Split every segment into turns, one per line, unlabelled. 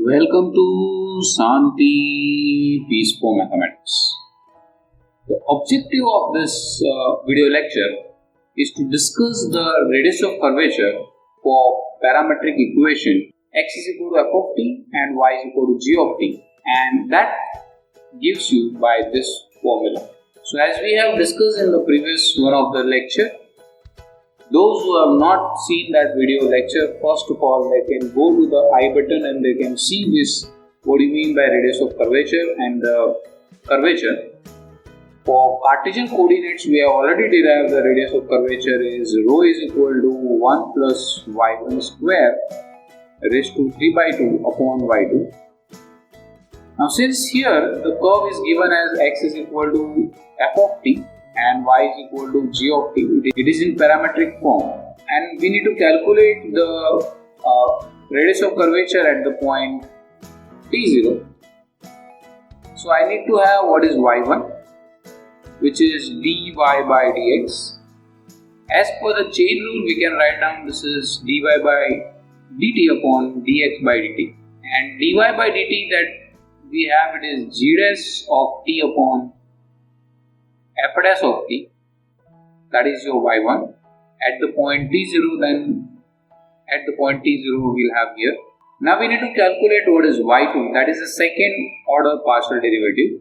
Welcome to Shanti-Peace for Mathematics. The objective of this video lecture is to discuss the radius of curvature for parametric equation x is equal to f of t and y is equal to g of t, and that gives you by this formula. So as we have discussed in the previous one of the lecture, those who have not seen that video lecture, first of all they can go to the I button and they can see this, what do you mean by radius of curvature and the curvature. For Cartesian coordinates, we have already derived the radius of curvature is rho is equal to 1 plus y1 square raised to 3 by 2 upon y2. Now since here the curve is given as x is equal to f of t and y is equal to g of t, it is in parametric form, and we need to calculate the radius of curvature at the point t0. So I need to have what is y1, which is dy by dx. As per the chain rule, we can write down this is dy by dt upon dx by dt, and dy by dt that we have it is g dash of t upon f dash of t, that is your y1 at the point t0. Then at the point t0 we will have here. Now we need to calculate what is y2, that is the second order partial derivative.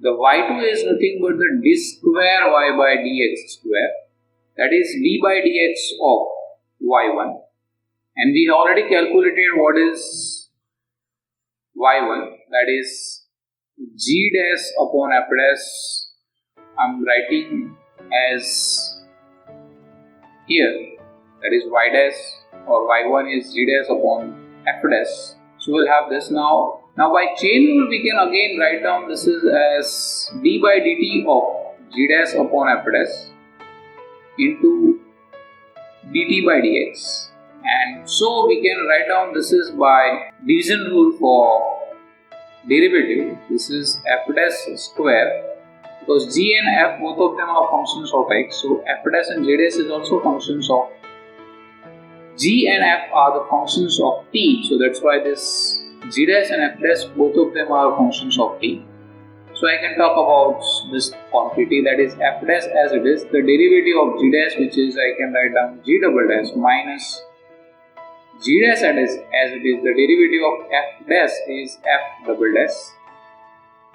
The y2 is nothing but the d square y by dx square, that is d by dx of y1, and we already calculated what is y1, that is g dash upon f dash. I'm writing as here, that is y dash or y1 is g dash upon f dash. So we'll have this now. Now by chain rule we can again write down this is as d by dt of g dash upon f dash into dt by dx, and so we can write down this is by division rule for derivative. This is f dash square, because g and f both of them are functions of x, so f dash and g dash is also functions of g and f are the functions of t, so that's why this g dash and f dash both of them are functions of t. So I can talk about this quantity, that is f dash as it is, the derivative of g dash, which is I can write down g double dash minus g dash as it is, the derivative of f dash is f double dash,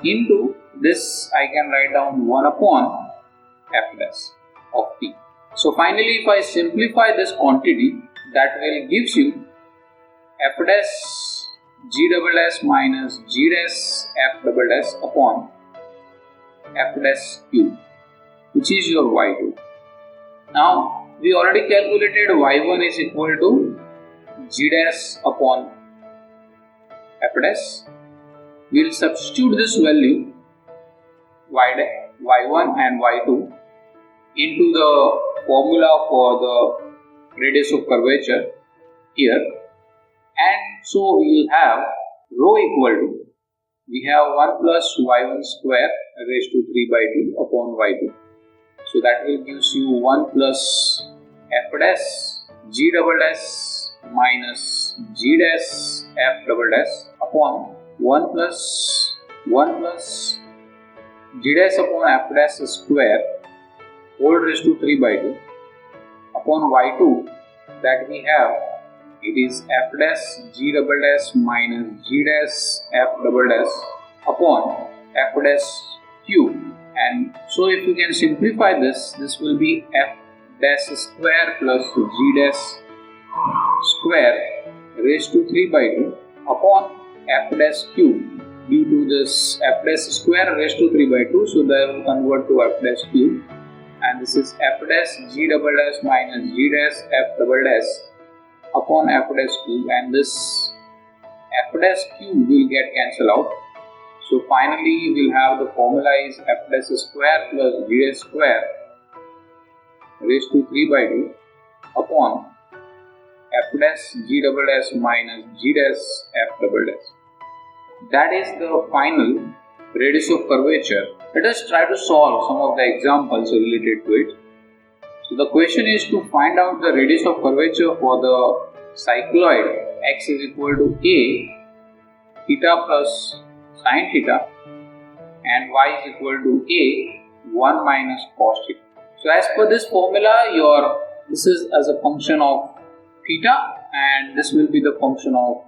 into this I can write down 1 upon f dash of t. So finally if I simplify this quantity, that will gives you f dash g double dash minus g dash f double dash upon f dash cube, which is your y2. Now we already calculated y1 is equal to g dash upon f dash. We will substitute this value y1 and y2 into the formula for the radius of curvature here, and so we will have rho equal to, we have 1 plus y1 square raised to 3 by 2 upon y2. So that will gives you 1 plus f dash g double dash minus g dash f double dash upon 1 plus g dash upon f dash square whole raised to 3 by 2 upon y2, that we have it is f dash g double dash minus g dash f double dash upon f dash cube, and so if you can simplify this, this will be f dash square plus g dash square raised to 3 by 2 upon f dash cube. Due to this f dash square raised to 3 by 2, so that will convert to f dash cube, and this is f dash g double dash minus g dash f double dash upon f dash cube, and this f dash cube will get cancelled out. So finally we'll have the formula is f dash square plus g dash square raised to 3 by 2 upon f dash g double dash minus g dash f double dash. That is the final radius of curvature. Let us try to solve some of the examples related to it. So the question is to find out the radius of curvature for the cycloid x is equal to a theta plus sin theta, and y is equal to a 1 minus cos theta. So as per this formula, this is as a function of theta, and this will be the function of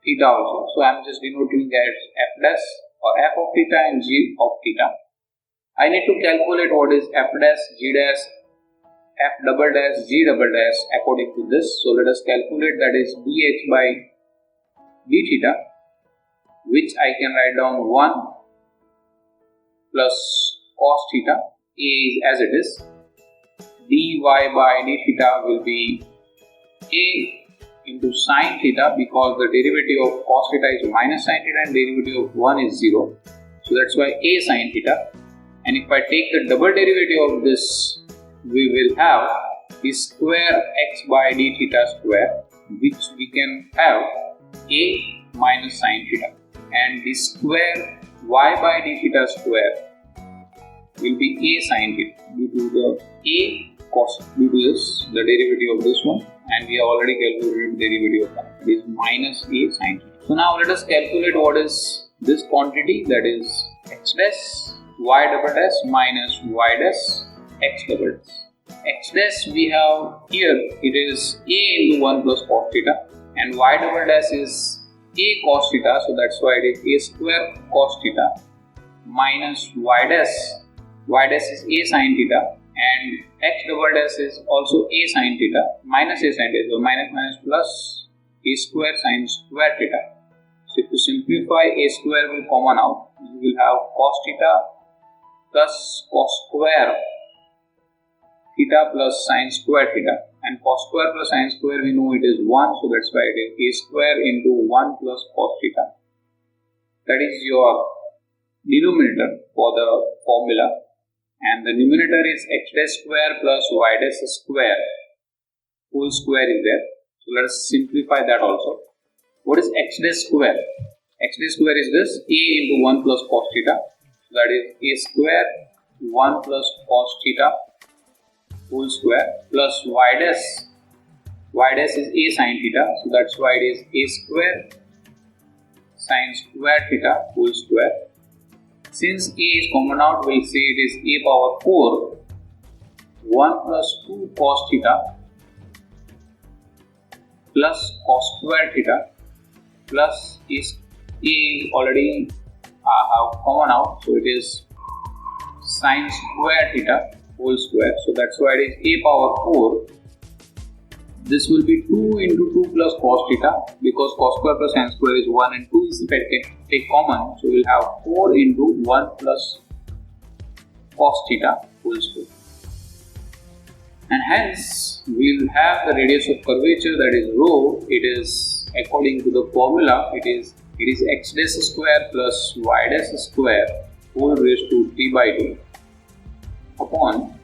theta also. So I am just denoting as f dash or f of theta and g of theta. I need to calculate what is f dash, g dash, f double dash, g double dash according to this. So let us calculate, that is dh by d theta, which I can write down 1 plus cos theta, a is as it is. dy by d theta will be a into sin theta, because the derivative of cos theta is minus sin theta and derivative of 1 is 0. So that's why a sin theta. And if I take the double derivative of this, we will have the square x by d theta square, which we can have a minus sin theta, and the square y by d theta square will be a sin theta due to the a cos, due to this, the derivative of this one, and we have already calculated the derivative of that. It is minus a sin theta. So now let us calculate what is this quantity, that is x dash y double dash minus y dash x double dash. X dash we have here, it is a into 1 plus cos theta, and y double dash is a cos theta, so that's why it is a square cos theta minus y dash. Y dash is a sin theta, and x double dash is also a sin theta minus a sin theta, so minus minus plus a square sin square theta. So if you simplify, a square will common out, you will have cos theta plus cos square theta plus sin square theta, and cos square plus sin square we know it is 1, so that's why it is a square into 1 plus cos theta. That is your denominator for the formula, and the numerator is x dash square plus y dash square, whole square is there. So let us simplify that also. What is x dash square? X dash square is this, a into 1 plus cos theta, so that is a square 1 plus cos theta whole square plus y dash. Y dash is a sin theta, so that's why it is a square sin square theta whole square. Since a is common out, we'll say it is a power 4 1 plus 2 cos theta plus cos square theta plus a is already have common out, so it is sin square theta whole square, so that's why it is a power 4. This will be 2 into 2 plus cos theta, because cos square plus sin square is 1 and 2 is if I take common, so we'll have 4 into 1 plus cos theta whole square. And hence we will have the radius of curvature, that is rho. It is according to the formula, it is x dash square plus y dash square whole raised to 3 by 2 upon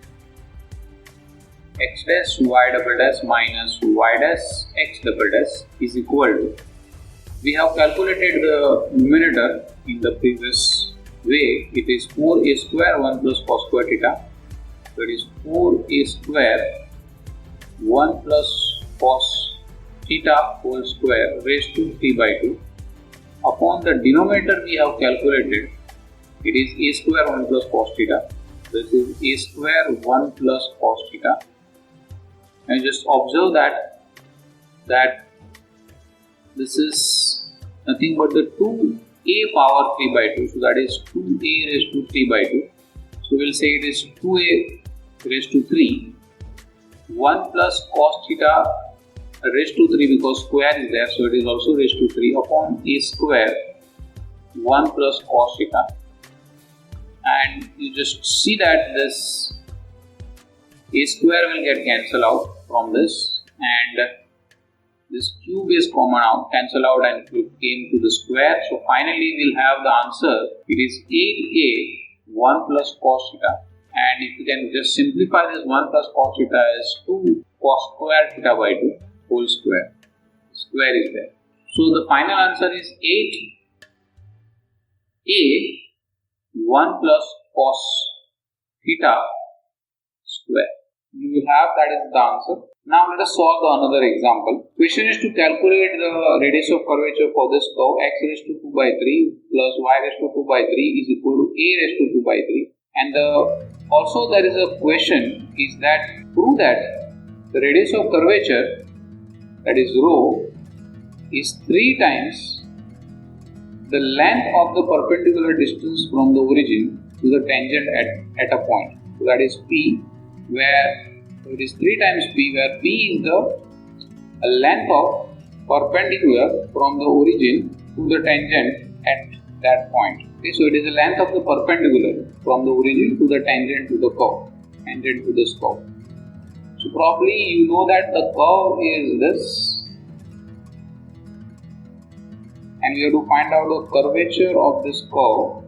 x dash y double dash minus y dash x double dash is equal to, we have calculated the numerator in the previous way, it is 4a square 1 plus cos square theta, so it is 4a square 1 plus cos theta whole square raised to 3 by 2 upon the denominator we have calculated, it is a square 1 plus cos theta, this is a square 1 plus cos theta. And just observe that this is nothing but the 2a power 3 by 2, so that is 2a raised to 3 by 2. So we'll say it is 2a raised to 3, 1 plus cos theta raised to 3, because square is there, so it is also raised to 3 upon a square 1 plus cos theta. And you just see that this a square will get cancelled out from this, and this cube is common out, cancel out, and cube came to the square. So finally we'll have the answer, it is 8a 1 plus cos theta, and if you can just simplify this 1 plus cos theta as 2 cos square theta by 2 whole square. Square is there. So the final answer is 8a 1 plus cos theta square. you will have that is the answer. Now let us solve the another example. Question is to calculate the radius of curvature for this curve x raised to 2 by 3 plus y raised to 2 by 3 is equal to a raised to 2 by 3. And also there is a question is that prove that the radius of curvature, that is rho, is 3 times the length of the perpendicular distance from the origin to the tangent at a point. So that is P, where it is 3 times P, where P is the length of perpendicular from the origin to the tangent at that point. Okay, so it is the length of the perpendicular from the origin to the tangent to the curve, tangent to this curve. So probably you know that the curve is this, and we have to find out the curvature of this curve,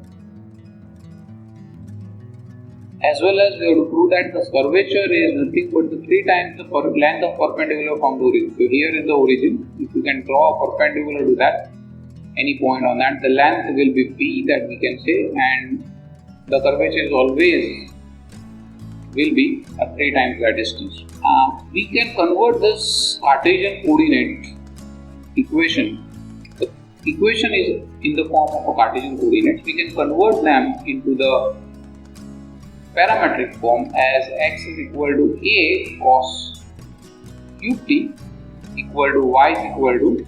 as well as we have to prove that the curvature is nothing but the 3 times the length of perpendicular from the origin. So here is the origin. If you can draw a perpendicular to that, any point on that, the length will be P, that we can say, and the curvature is always will be 3 times that distance. We can convert this Cartesian coordinate equation. The equation is in the form of a Cartesian coordinate. We can convert them into the parametric form as x is equal to a cos cube t equal to y is equal to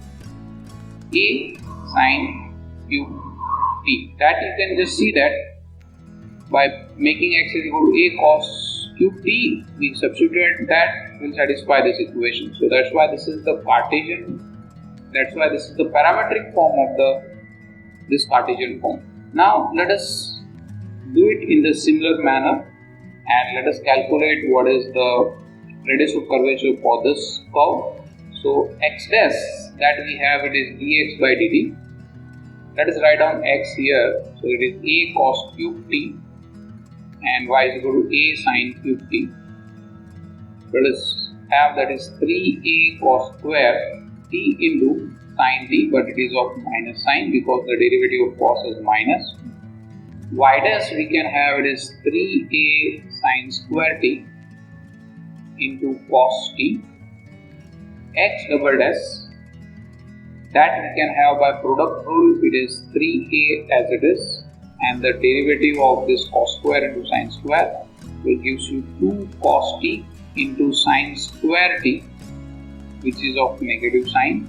a sin cube t. That you can just see that by making x is equal to a cos cube t, we substitute that will satisfy this equation. So that's why this is the Cartesian, that's why this is the parametric form of this Cartesian form. Now let us do it in the similar manner and let us calculate what is the radius of curvature for this curve. So x dash that we have, it is dx by dt. Let us write down x here. So it is a cos cube t and y is equal to a sin cube t. Let us have that is 3a cos square t into sin t, but it is of minus sign because the derivative of cos is minus. Y dash we can have it is 3a sin square t into cos t. X double dash that we can have by product rule, it is 3a as it is, and the derivative of this cos square into sin square will gives you 2 cos t into sin square t, which is of negative sign,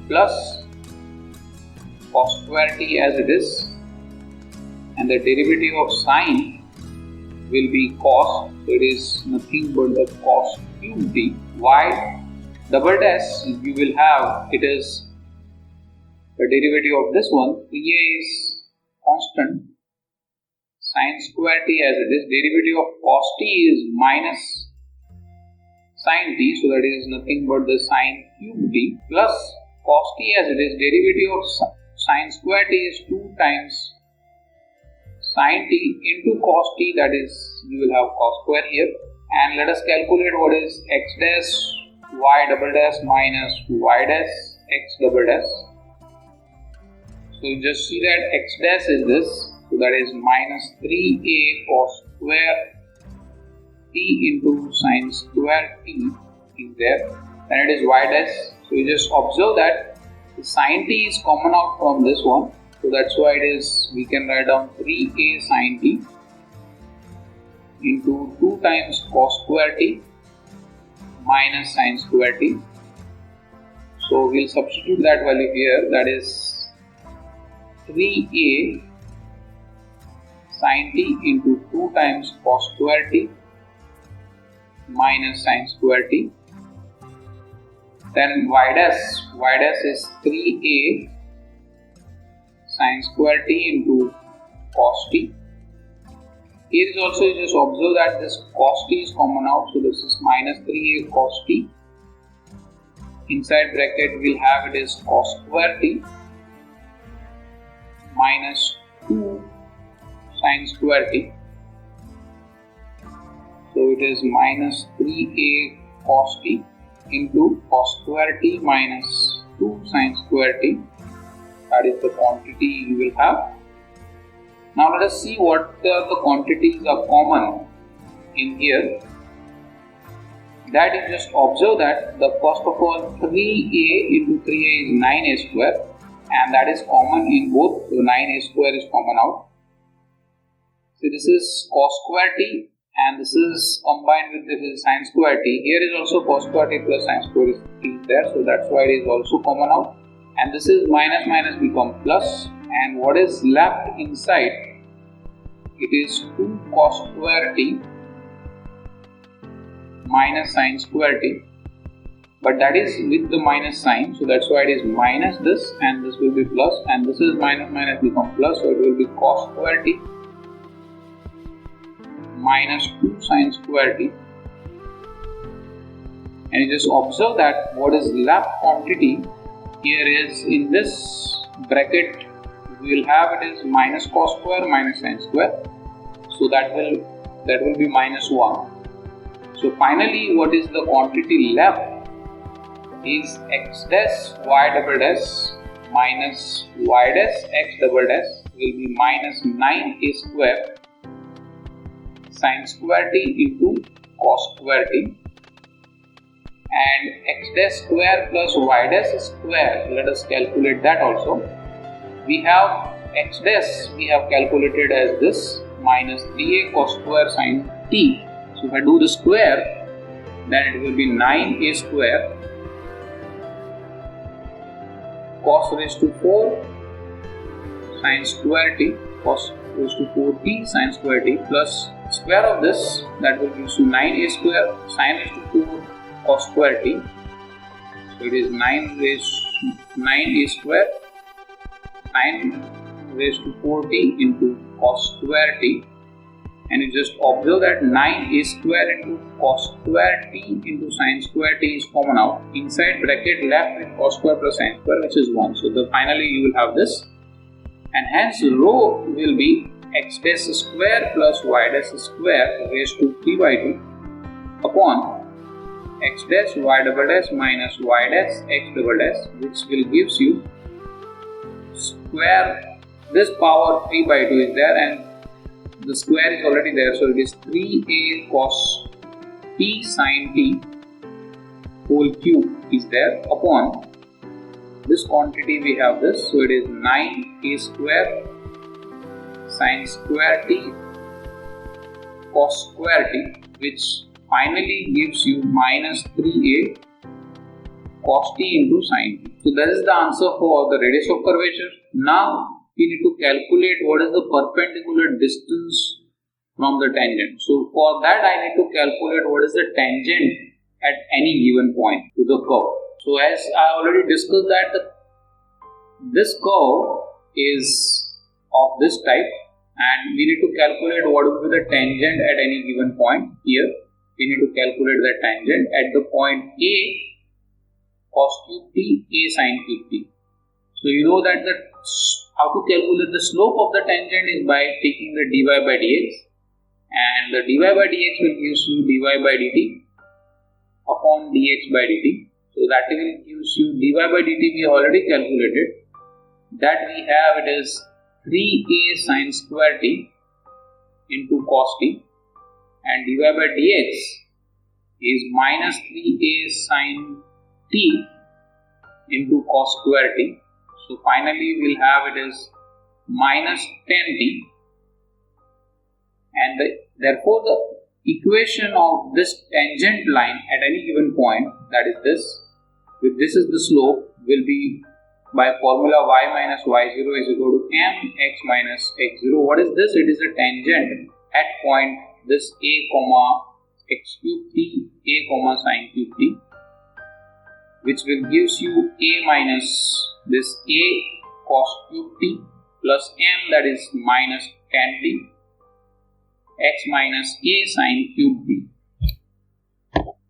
plus cos square t as it is, and the derivative of sin will be cos, so it is nothing but the cos cube t. Y double dash you will have, it is the derivative of this one, 3a is constant, sin square t as it is, derivative of cos t is minus sin t, so that is nothing but the sin cube t, plus cos t as it is, derivative of sin square t is 2 times sin t into cos t, that is you will have cos square here. And let us calculate what is x dash y double dash minus y dash x double dash. So you just see that x dash is this, so that is minus 3a cos square t into sin square t is there, and it is y dash. So you just observe that the sin t is common out from this one, so that's why it is, we can write down 3a sin t into 2 times cos square t minus sin square t. So we'll substitute that value here, that is 3a sin t into 2 times cos square t minus sin square t. Then y dash is 3a sin square t into cos t. Here is also, you just observe that this cos t is common out, so this is minus 3a cos t. Inside bracket we'll have it is cos square t minus 2 sin square t. So it is minus 3a cos t into cos square t minus 2 sin square t. That is the quantity you will have. Now let us see what the quantities are common in here. that you just observe that the first of all 3a into 3a is 9a square, and that is common in both. So 9a square is common out. So this is cos square t, and this is combined with this is sin square t. Here is also cos square t plus sin square t is there, so that's why it is also common out. And this is minus minus become plus, and what is left inside, it is 2 cos square t minus sin square t, but that is with the minus sign, so that's why it is minus this, and this will be plus, and this is minus minus become plus, so it will be cos square t minus 2 sin square t. And you just observe that what is left quantity here is in this bracket, we will have it is minus cos square minus sin square, so that will be minus 1. So finally, what is the quantity left is x dash y double dash minus y dash x double dash will be minus 9a square sin square t into cos square t, and x dash square plus y dash square, let us calculate that also. We have x dash we have calculated as this minus 3a cos square sin t. So if I do the square, then it will be 9a square cos raised to 4 sin square t cos raised to 4t sin square t plus square of this, that will give you 9a square sin raised to 4 cos square t. So it is 9a square sin raised to 4t into cos square t. And you just observe that 9a square into cos square t into sin square t is common out. Inside bracket left with cos square plus sin square, which is 1. So finally you will have this, and hence rho will be x dash square plus y dash square raised to 3 by 2 upon x dash y double dash minus y dash x double dash, which will gives you square, this power 3 by 2 is there, and the square is already there, so it is 3a cos t sin t whole cube is there upon this quantity. We have this, so it is 9a square sin square t cos square t, which finally gives you minus 3a cos t into sin t. So that is the answer for the radius of curvature. Now we need to calculate what is the perpendicular distance from the tangent. So for that I need to calculate what is the tangent at any given point to the curve. So as I already discussed that this curve is of this type, and we need to calculate what will be the tangent at any given point. Here we need to calculate the tangent at the point A cos cube t, A sin cube t. So you know that how to calculate the slope of the tangent is by taking the dy by dx, and the dy by dx will give you dy by dt upon dx by dt. So that will give you dy by dt we already calculated, that we have it is 3a sin square t into cos t, and dy by dx is minus 3a sin t into cos square t. So finally we will have it is minus 10t, and therefore the equation of this tangent line at any given point, that is this, with this is the slope, will be by formula y minus y0 is equal to mx minus x0. What is this? It is a tangent at point this a comma x cube t, a comma sin cube t, which will gives you a minus this a cos cube t plus m, that is minus 10t, x minus a sin cube t.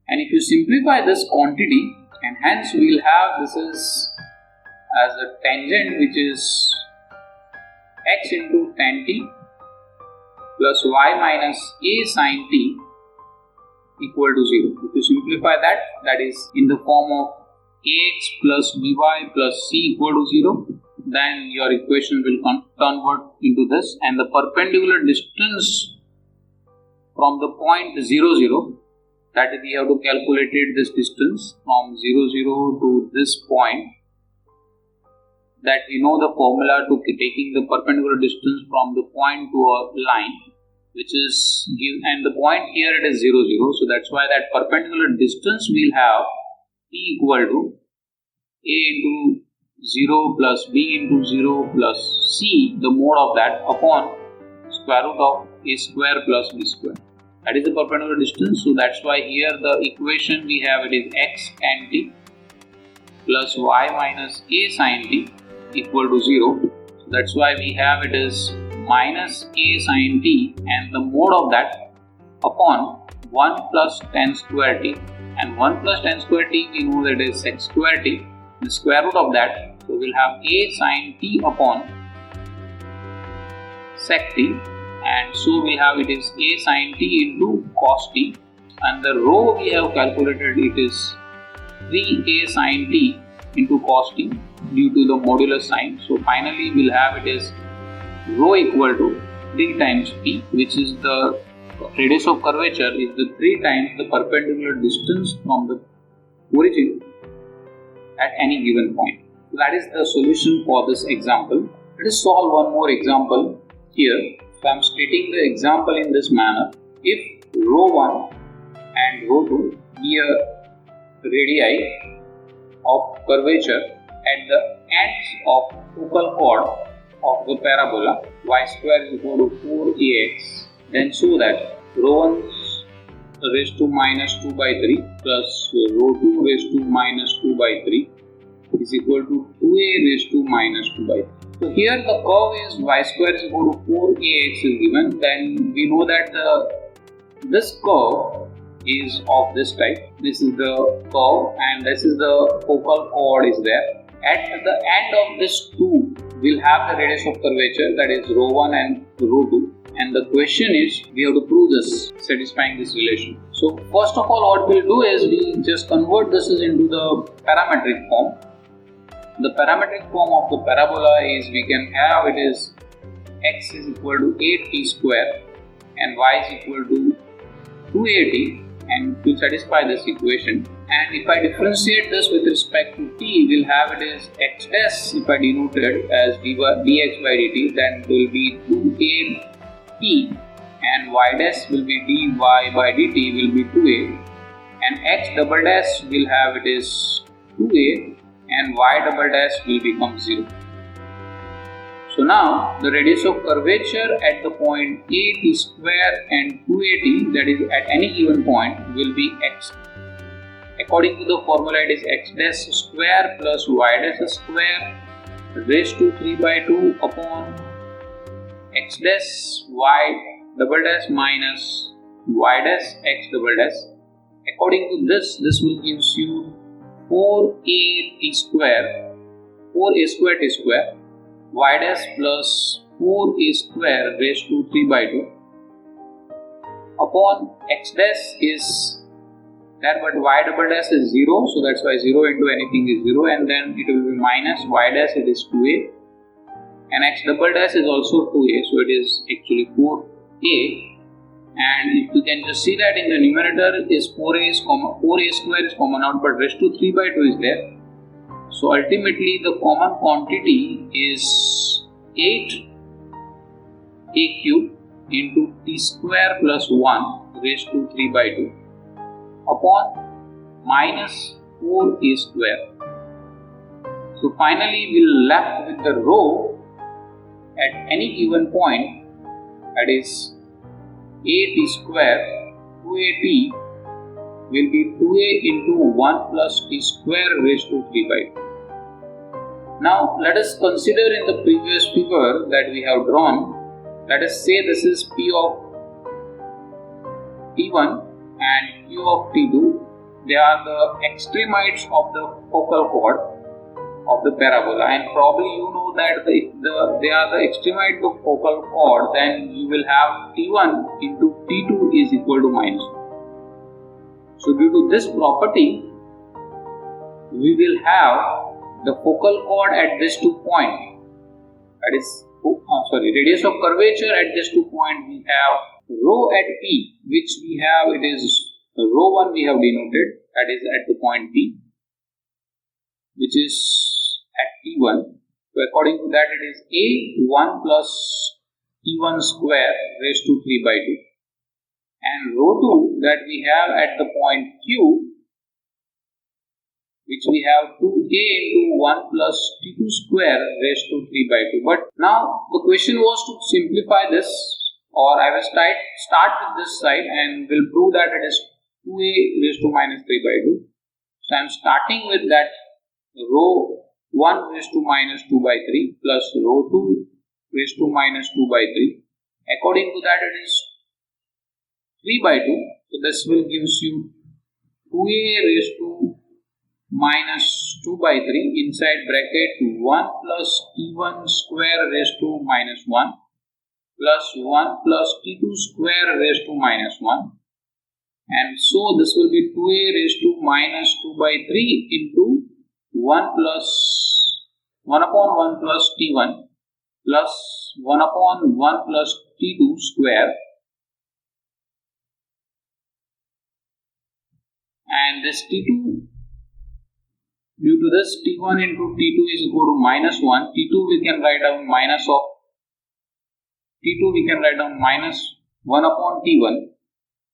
And if you simplify this quantity, and hence we will have this is as a tangent which is x into tan t plus y minus a sin t equal to 0. If you simplify that, that is in the form of ax plus by plus c equal to 0, then your equation will convert into this, and the perpendicular distance from the point 0, 0 that we have to calculate this distance from 0, 0 to this point. That we know the formula to taking the perpendicular distance from the point to a line, which is and the point here it is 0, 0. So that's why that perpendicular distance will have P equal to A into 0 plus B into 0 plus C, the mode of that, upon square root of A square plus B square. That is the perpendicular distance. So that's why here the equation we have, it is x tan t plus y minus A sin t equal to 0. So that's why we have it is minus A sin t, and the mode of that upon 1 plus tan square t, and 1 plus tan square t we know that is sec square t, the square root of that. So we'll have A sin t upon sec t, and so we have it is A sin t into cos t, and the rho we have calculated, it is 3A sin t into cos t due to the modulus sign. So finally we'll have it is rho equal to 3 times p, which is the radius of curvature is the 3 times the perpendicular distance from the origin at any given point. So that is the solution for this example. Let us solve one more example here. So I am stating the example in this manner. If rho 1 and rho 2 be a radii of curvature at the ends of focal chord of the parabola y square is equal to 4ax, then show that rho 1 raised to minus 2 by 3 plus rho 2 raised to minus 2 by 3 is equal to 2a raised to minus 2 by 3. So here the curve is y square is equal to 4ax is given, then we know that this curve is of this type. This is the curve and this is the focal chord is there. At the end of this 2 we'll have the radius of curvature, that is rho 1 and rho 2, and the question is we have to prove this, satisfying this relation. So first of all what we'll do is we just convert this into the parametric form. The parametric form of the parabola is we can have it is x is equal to 8t square and y is equal to 2at, and to satisfy this equation. And if I differentiate this with respect to t, we'll have it is x dash, if I denote it as dx by dt, then will be 2at, and y dash will be dy by dt will be 2a, and x double dash will have it is 2a, and y double dash will become 0. So now the radius of curvature at the point a t square and 2at, that is at any given point, will be x. According to the formula, it is x dash square plus y dash square raised to 3 by 2 upon x dash y double dash minus y dash x double dash. According to this will give you 4a t square, 4a square t square, y dash plus 4a square raised to 3 by 2 upon x dash is there, but y double dash is 0, so that's why 0 into anything is 0, and then it will be minus y dash, it is 2a, and x double dash is also 2a, so it is actually 4a, and you can just see that in the numerator is 4a square is common out, but raised to 3 by 2 is there. So ultimately the common quantity is 8a cube into t square plus 1 raised to 3 by 2 upon minus 4a square. So finally we'll left with the rho at any given point, that is a t square 2at will be 2a into 1 plus t square raised to 3 by 2. Now let us consider in the previous figure that we have drawn, let us say this is P of T1 and Q of T2. They are the extremities of the focal chord of the parabola, and probably you know that if they are the extremities of focal chord, then you will have T1 into T2 is equal to minus 1. So due to this property, we will have the focal chord at these 2 points, that is radius of curvature at these 2 points, we have rho at P, which we have it is rho 1 we have denoted, that is at the point P, which is at T1. So according to that, it is A1 plus T1 square raised to 3 by 2. And rho 2 that we have at the point Q, which we have 2A into 1 plus T2 square raised to 3 by 2. But now the question was to simplify this, or I will start with this side and will prove that it is 2A raised to minus 3 by 2. So I am starting with that rho 1 raised to minus 2 by 3 plus rho 2 raised to minus 2 by 3. According to that, it is 3 by 2. So this will gives you 2A raised to minus 2 by 3 inside bracket 1 plus T1 square raised to minus 1 plus 1 plus T2 square raised to minus 1. And so this will be 2A raised to minus 2 by 3 into 1 plus 1 upon 1 plus T1 plus 1 upon 1 plus T2 square. And this T2, due to this T1 into T2 is equal to minus 1, T2 we can write down minus of T2 we can write down minus 1 upon T1.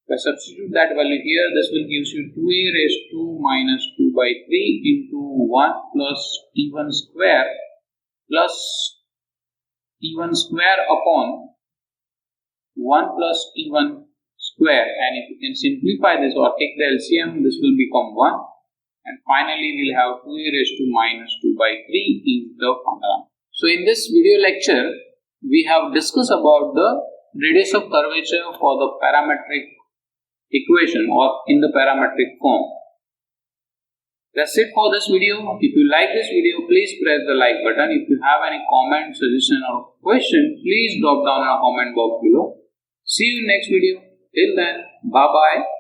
If I substitute that value here, this will give you 2A raised to minus 2 by 3 into 1 plus T1 square plus T1 square upon 1 plus T1 square. And if you can simplify this or take the LCM, this will become 1. And finally, we will have 2A raised to minus 2 by 3 is the formula. So in this video lecture, we have discussed about the radius of curvature for the parametric equation or in the parametric form. That's it for this video. If you like this video, please press the like button. If you have any comment, suggestion or question, please drop down in the comment box below. See you in next video. Till then, bye bye.